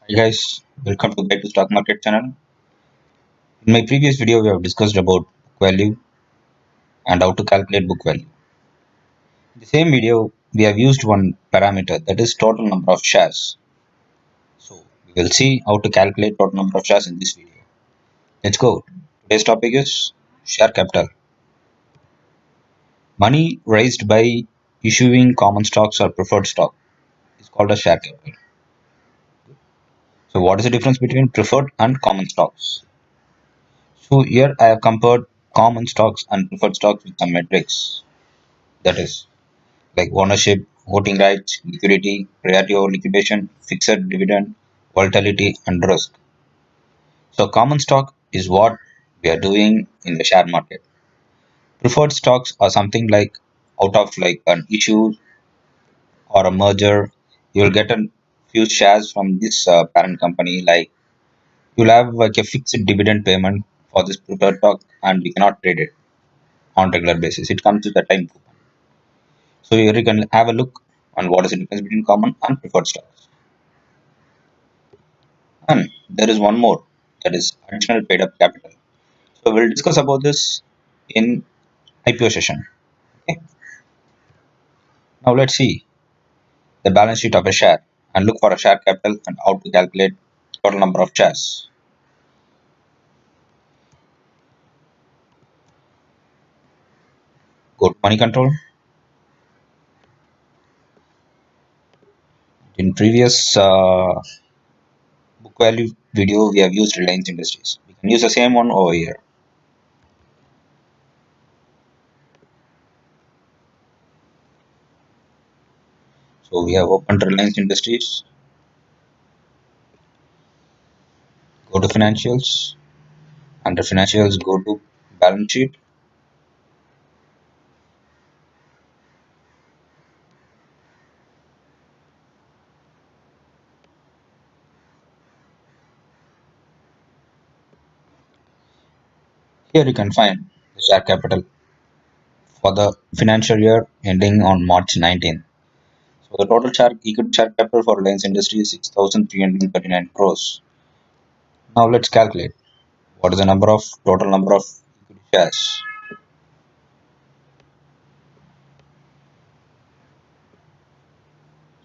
Hi guys, welcome to Guide to Stock Market channel. In my previous video, we have discussed about book value and how to calculate book value. In the same video, we have used one parameter that is total number of shares. So we will see how to calculate total number of shares in this video. Let's go. Today's topic is share capital. Money raised by issuing common stocks or preferred stock is called a share capital. So what is the difference between preferred and common stocks? So here I have compared common stocks and preferred stocks with some metrics. That is like ownership, voting rights, liquidity, priority over liquidation, fixed dividend, volatility, and risk. So common stock is what we are doing in the share market. Preferred stocks are something like out of like an issue or a merger, you will get a few shares from this parent company. Like you'll have like a fixed dividend payment for this preferred stock, and you cannot trade it on regular basis. It comes with a time coupon. So here you can have a look on what is the difference between common and preferred stocks. And there is one more, that is additional paid up capital. So we'll discuss about this in IPO session. Okay. Now let's see the balance sheet of a share and look for a share capital and how to calculate total number of shares. Go to money control. In previous book value video, we have used Reliance Industries. We can use the same one over here. So we have opened Reliance Industries. Go to financials. Under financials, go to balance sheet. Here you can find the share capital for the financial year ending on March 19th. So the total share equity share capital for Reliance Industry is 6,339 crores. Now let's calculate what is the total number of equity shares.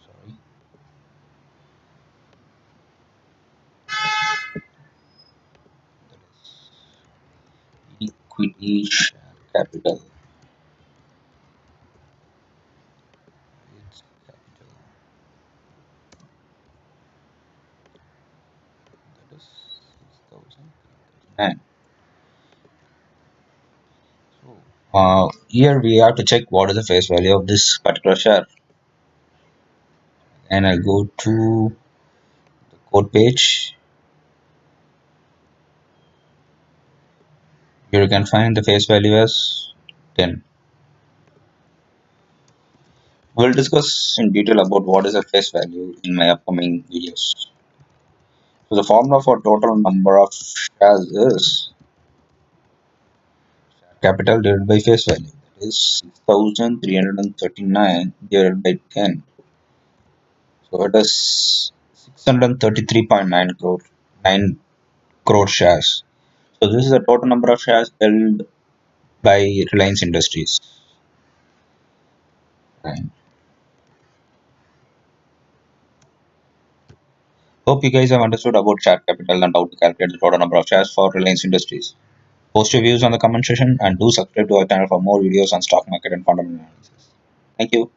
Sorry, equity share capital. Its capital, that is 6,339. So here we have to check what is the face value of this particular share, and I'll go to the code page. Here you can find the face value as 10. We'll discuss in detail about what is a face value in my upcoming videos. So the formula for total number of shares is capital divided by face value. That is 6,339 divided by 10. So it is 633.9 crore shares. So this is the total number of shares held by Reliance Industries. Right. Hope you guys have understood about share capital and how to calculate the total number of shares for Reliance Industries. Post your views on the comment section and do subscribe to our channel for more videos on stock market and fundamental analysis. Thank you.